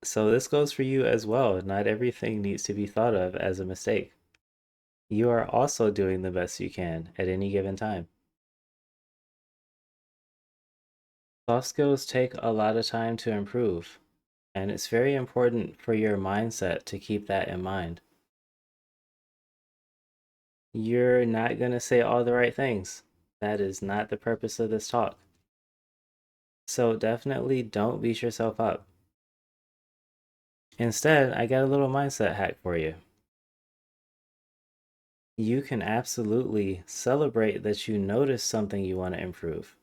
So, this goes for you as well. Not everything needs to be thought of as a mistake. You are also doing the best you can at any given time. Soft skills take a lot of time to improve, and it's very important for your mindset to keep that in mind. You're not going to say all the right things. That is not the purpose of this talk. So definitely don't beat yourself up. Instead, I got a little mindset hack for you. You can absolutely celebrate that you noticed something you want to improve.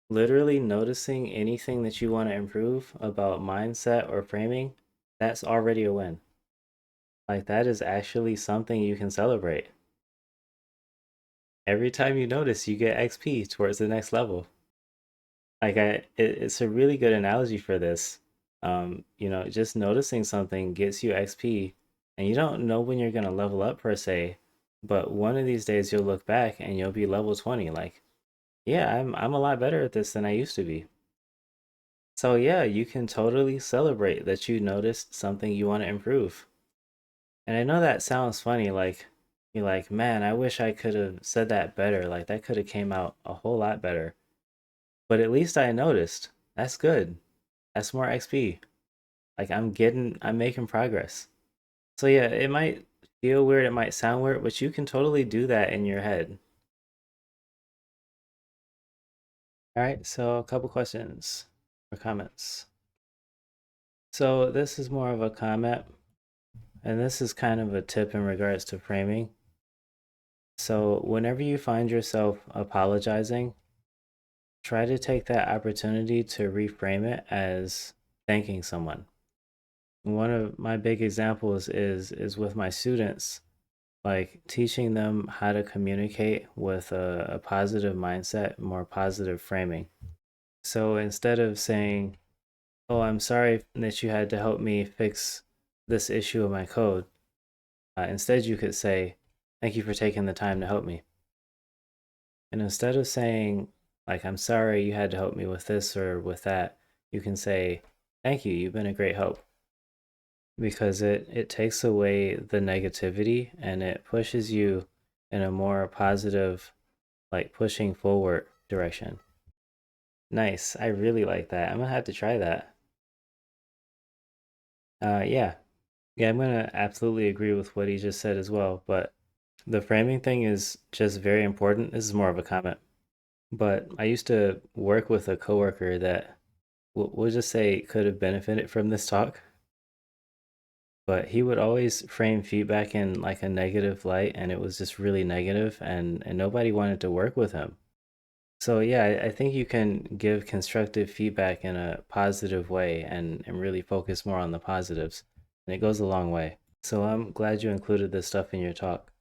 Literally noticing anything that you want to improve about mindset or framing, that's already a win. Like, that is actually something you can celebrate. Every time you notice, you get XP towards the next level. Like, it's a really good analogy for this. Just noticing something gets you XP, and you don't know when you're gonna level up per se, but one of these days you'll look back and you'll be level 20. Like, yeah, I'm a lot better at this than I used to be. So yeah, you can totally celebrate that you noticed something you want to improve. And I know that sounds funny, like you're like, man, I wish I could have said that better. Like that could have came out a whole lot better. But at least I noticed. That's good. That's more XP. Like I'm making progress. So yeah, it might feel weird, it might sound weird, but you can totally do that in your head. All right, so a couple questions or comments. So this is more of a comment, and this is kind of a tip in regards to framing. So whenever you find yourself apologizing, try to take that opportunity to reframe it as thanking someone. One of my big examples is with my students, like teaching them how to communicate with a positive mindset, more positive framing. So instead of saying, "Oh, I'm sorry that you had to help me fix this issue of my code," instead you could say, "Thank you for taking the time to help me." And instead of saying, like, "I'm sorry you had to help me with this or with that," you can say, "Thank you, you've been a great help." Because it takes away the negativity and it pushes you in a more positive, like pushing forward direction. Nice. I really like that. I'm gonna have to try that. Yeah. Yeah, I'm gonna absolutely agree with what he just said as well. But the framing thing is just very important. This is more of a comment. But I used to work with a coworker that we'll just say could have benefited from this talk. But he would always frame feedback in like a negative light, and it was just really negative, and nobody wanted to work with him. So yeah, I think you can give constructive feedback in a positive way and really focus more on the positives. And it goes a long way. So I'm glad you included this stuff in your talk.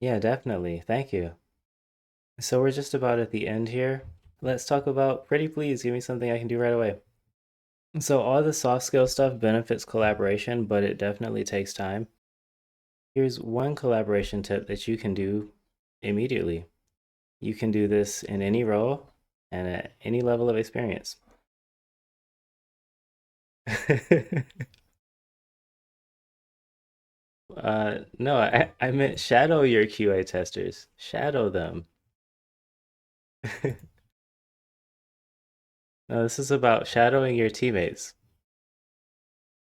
Yeah, definitely. Thank you. So we're just about at the end here. Let's talk about pretty please. Give me something I can do right away. So all the soft skill stuff benefits collaboration, but it definitely takes time. Here's one collaboration tip that you can do immediately. You can do this in any role and at any level of experience. No, I meant shadow your QA testers. Shadow them. No, this is about shadowing your teammates.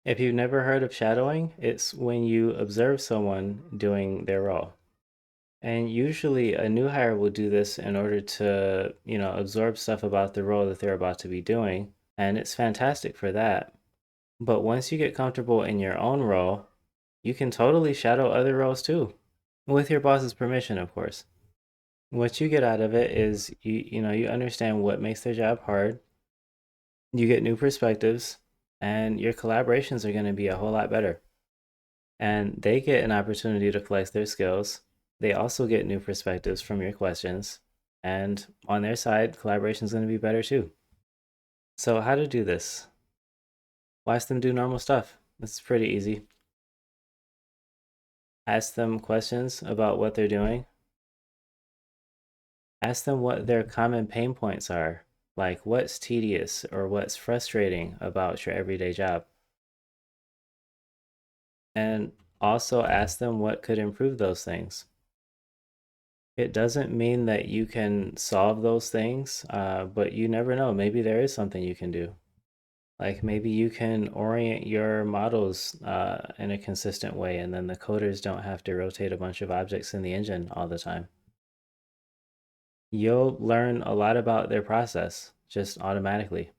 If you've never heard of shadowing, it's when you observe someone doing their role. And usually a new hire will do this in order to, absorb stuff about the role that they're about to be doing. And it's fantastic for that. But once you get comfortable in your own role, you can totally shadow other roles too, with your boss's permission, of course. What you get out of it is you understand what makes their job hard, you get new perspectives, and your collaborations are going to be a whole lot better. And they get an opportunity to flex their skills. They also get new perspectives from your questions, and on their side, collaboration is going to be better too. So, how to do this? Watch them do normal stuff. It's pretty easy. Ask them questions about what they're doing. Ask them what their common pain points are, like what's tedious or what's frustrating about your everyday job. And also ask them what could improve those things. It doesn't mean that you can solve those things, but you never know. Maybe there is something you can do. Like maybe you can orient your models in a consistent way, and then the coders don't have to rotate a bunch of objects in the engine all the time. You'll learn a lot about their process just automatically.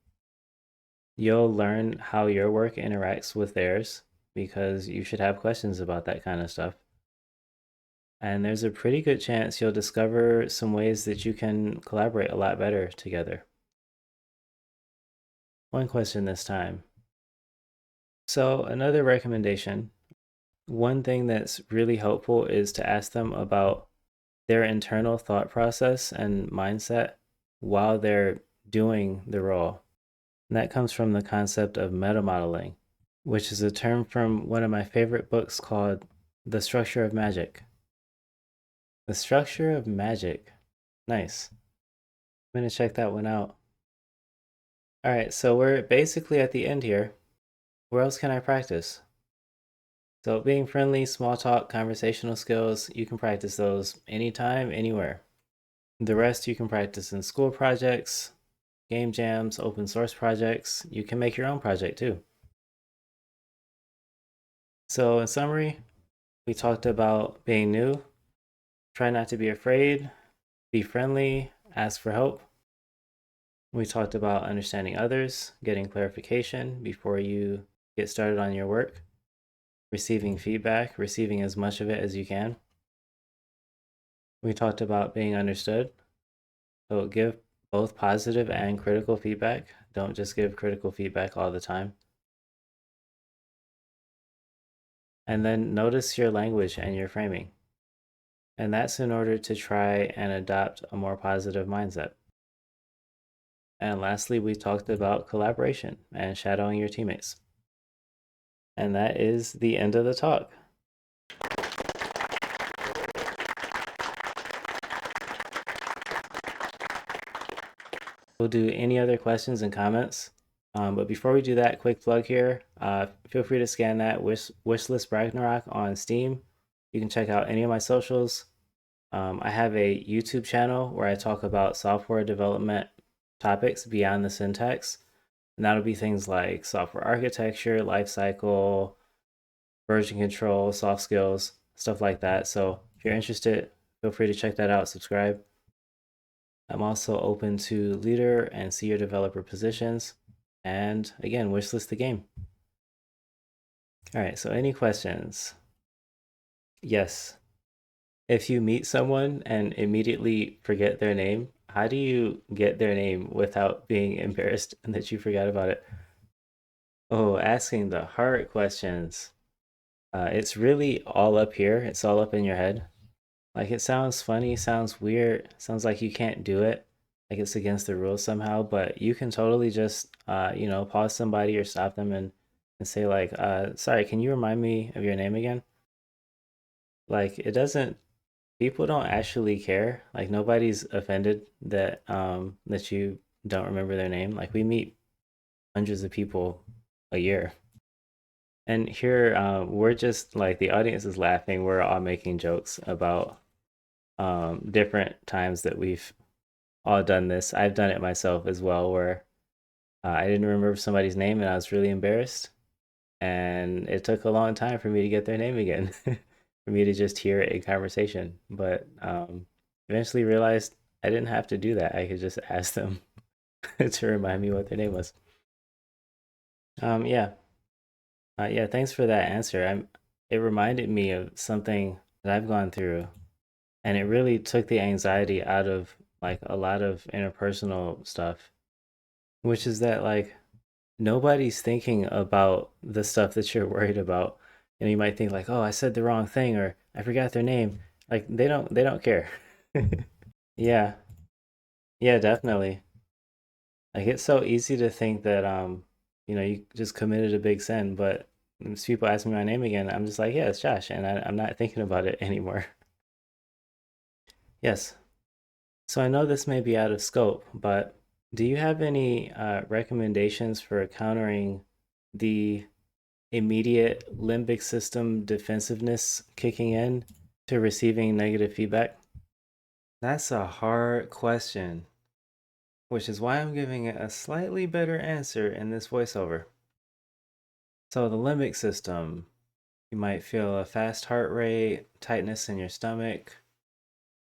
You'll learn how your work interacts with theirs because you should have questions about that kind of stuff. And there's a pretty good chance you'll discover some ways that you can collaborate a lot better together. One question this time. So, another recommendation, one thing that's really helpful is to ask them about their internal thought process and mindset while they're doing the role. And that comes from the concept of meta modeling, which is a term from one of my favorite books called The Structure of Magic. The Structure of Magic. Nice. I'm going to check that one out. All right, so we're basically at the end here. Where else can I practice? So, being friendly, small talk, conversational skills, you can practice those anytime, anywhere. The rest you can practice in school projects, game jams, open source projects. You can make your own project too. So, in summary, we talked about being new, try not to be afraid, be friendly, ask for help. We talked about understanding others, getting clarification before you get started on your work, receiving feedback, receiving as much of it as you can. We talked about being understood. So give both positive and critical feedback. Don't just give critical feedback all the time. And then notice your language and your framing. And that's in order to try and adopt a more positive mindset. And lastly, we talked about collaboration and shadowing your teammates. And that is the end of the talk. We'll do any other questions and comments. But before we do that, quick plug here. Feel free to scan that wishlist Ragnarok on Steam. You can check out any of my socials. I have a YouTube channel where I talk about software development topics beyond the syntax. And that'll be things like software architecture, lifecycle, version control, soft skills, stuff like that. So if you're interested, feel free to check that out, subscribe. I'm also open to leader and senior developer positions. And again, wishlist the game. All right, so any questions? Yes. If you meet someone and immediately forget their name, how do you get their name without being embarrassed that you forgot about it? Oh, asking the hard questions. It's really all up here. It's all up in your head. Like it sounds funny, sounds weird, sounds like you can't do it, like it's against the rules somehow, but you can totally just pause somebody or stop them and say like, sorry, can you remind me of your name again? Like it doesn't people don't actually care. Like nobody's offended that you don't remember their name. Like we meet hundreds of people a year. And here we're just like the audience is laughing. We're all making jokes about different times that we've all done this. I've done it myself as well, where I didn't remember somebody's name and I was really embarrassed. And it took a long time for me to get their name again, for me to just hear it in conversation. But eventually realized I didn't have to do that. I could just ask them to remind me what their name was. Yeah, yeah. Thanks for that answer. It reminded me of something that I've gone through, and it really took the anxiety out of like a lot of interpersonal stuff, which is that like nobody's thinking about the stuff that you're worried about. And you might think like, "Oh, I said the wrong thing or I forgot their name." Like they don't care. Yeah. Yeah, definitely. Like it's so easy to think that you just committed a big sin, but when people ask me my name again, I'm just like, "Yeah, it's Josh," and I'm not thinking about it anymore. Yes. So I know this may be out of scope, but do you have any recommendations for countering the immediate limbic system defensiveness kicking in to receiving negative feedback? That's a hard question, which is why I'm giving it a slightly better answer in this voiceover. So, the limbic system, you might feel a fast heart rate, tightness in your stomach.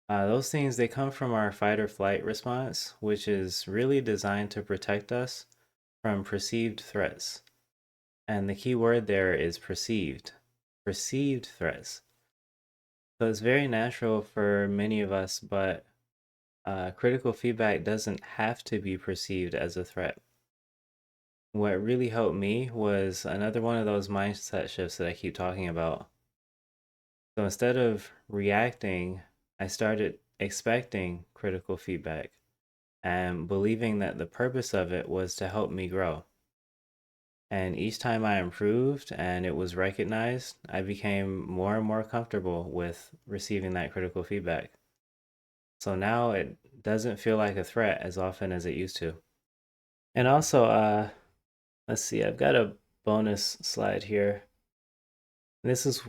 Those things, they come from our fight or flight response, which is really designed to protect us from perceived threats. And the key word there is perceived. Perceived threats. So it's very natural for many of us, but critical feedback doesn't have to be perceived as a threat. What really helped me was another one of those mindset shifts that I keep talking about. So instead of reacting, I started expecting critical feedback and believing that the purpose of it was to help me grow. And each time I improved and it was recognized, I became more and more comfortable with receiving that critical feedback. So now it doesn't feel like a threat as often as it used to. And also, let's see, I've got a bonus slide here. This is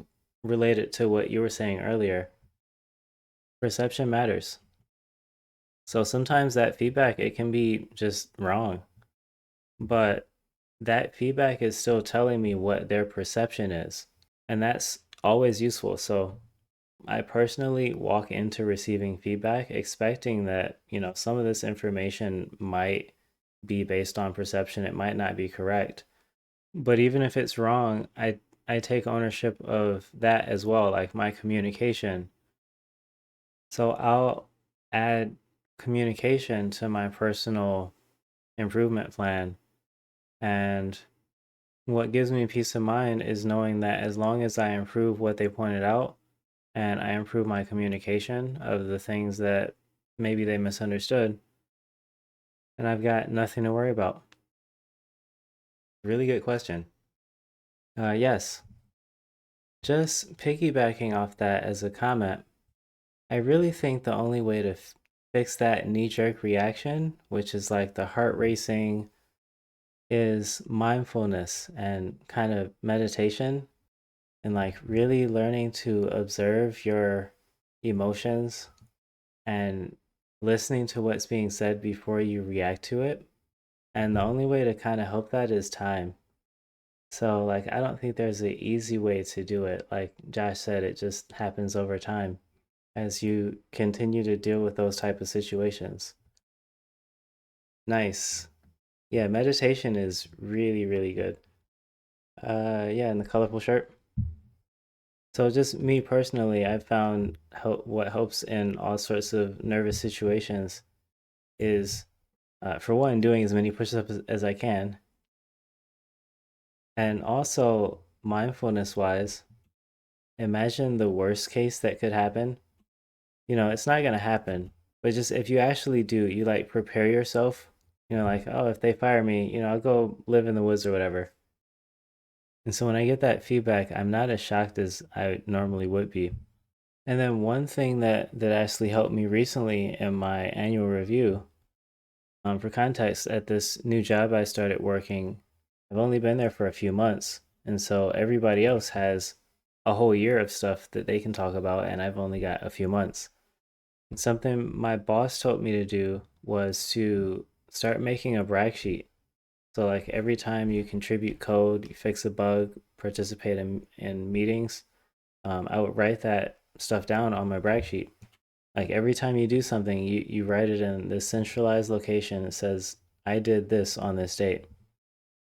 related to what you were saying earlier. Perception matters. So sometimes that feedback, it can be just wrong, but that feedback is still telling me what their perception is. And that's always useful. So I personally walk into receiving feedback expecting that, some of this information might be based on perception. It might not be correct. But even if it's wrong, I take ownership of that as well, like my communication. So I'll add communication to my personal improvement plan. And what gives me peace of mind is knowing that as long as I improve what they pointed out and I improve my communication of the things that maybe they misunderstood, then I've got nothing to worry about. Really good question. Yes, just piggybacking off that as a comment, I really think the only way to fix that knee jerk reaction, which is like the heart racing, is mindfulness and kind of meditation and like really learning to observe your emotions and listening to what's being said before you react to it. And the only way to kind of help that is time. So, like, I don't think there's an easy way to do it. Like Josh said, it just happens over time as you continue to deal with those type of situations. Nice. Yeah, meditation is really, really good. Yeah, and the colorful shirt. So just me personally, I've found what helps in all sorts of nervous situations is, for one, doing as many push-ups as I can, and also mindfulness wise, imagine the worst case that could happen. It's not gonna happen, but just if you actually do, you like prepare yourself. Like, oh, if they fire me, I'll go live in the woods or whatever. And so when I get that feedback, I'm not as shocked as I normally would be. And then one thing that actually helped me recently in my annual review, for context, at this new job I started working, I've only been there for a few months, and so everybody else has a whole year of stuff that they can talk about, and I've only got a few months. And something my boss told me to do was to start making a brag sheet. So like every time you contribute code, you fix a bug, participate in meetings, I would write that stuff down on my brag sheet. Like every time you do something, you write it in this centralized location that says, I did this on this date.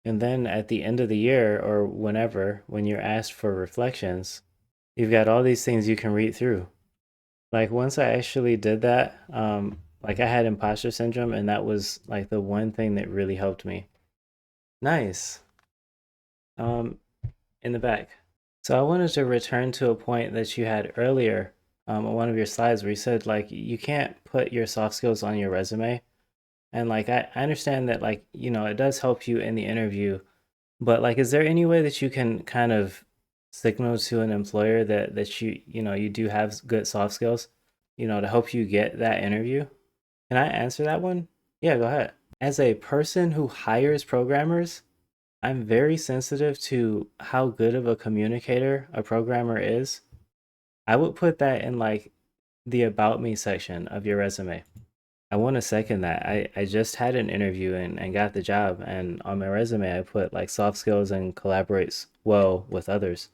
And then at the end of the year or whenever, when you're asked for reflections, you've got all these things you can read through. Like once I actually did that, like I had imposter syndrome, and that was like the one thing that really helped me. Nice. Um, in the back. So I wanted to return to a point that you had earlier, on one of your slides where you said like you can't put your soft skills on your resume. And like I understand that like, it does help you in the interview, but like is there any way that you can kind of signal to an employer that you do have good soft skills, to help you get that interview? Can I answer that one? Yeah, go ahead. As a person who hires programmers, I'm very sensitive to how good of a communicator a programmer is. I would put that in like the about me section of your resume. I want to second that. I just had an interview and got the job, and on my resume I put like soft skills and collaborates well with others.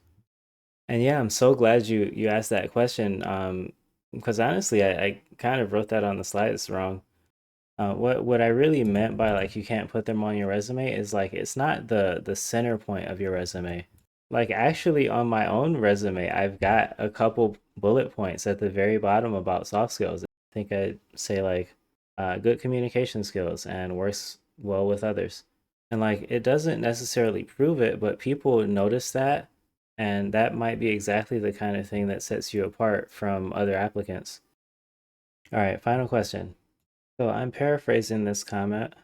And yeah, I'm so glad you asked that question. Because honestly, I kind of wrote that on the slides wrong. What I really meant by like you can't put them on your resume is like it's not the center point of your resume. Like actually on my own resume, I've got a couple bullet points at the very bottom about soft skills. I think I'd say like good communication skills and works well with others. And like it doesn't necessarily prove it, but people notice that, and that might be exactly the kind of thing that sets you apart from other applicants. All right, final question. So I'm paraphrasing this comment.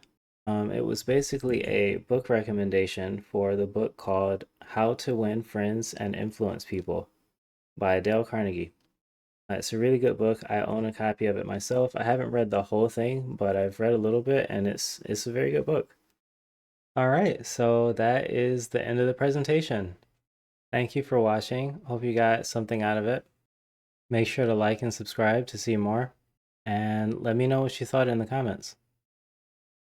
It was basically a book recommendation for the book called How to Win Friends and Influence People by Dale Carnegie. It's a really good book. I own a copy of it myself. I haven't read the whole thing, but I've read a little bit, and it's a very good book. All right, so that is the end of the presentation. Thank you for watching. Hope you got something out of it. Make sure to like and subscribe to see more. And let me know what you thought in the comments.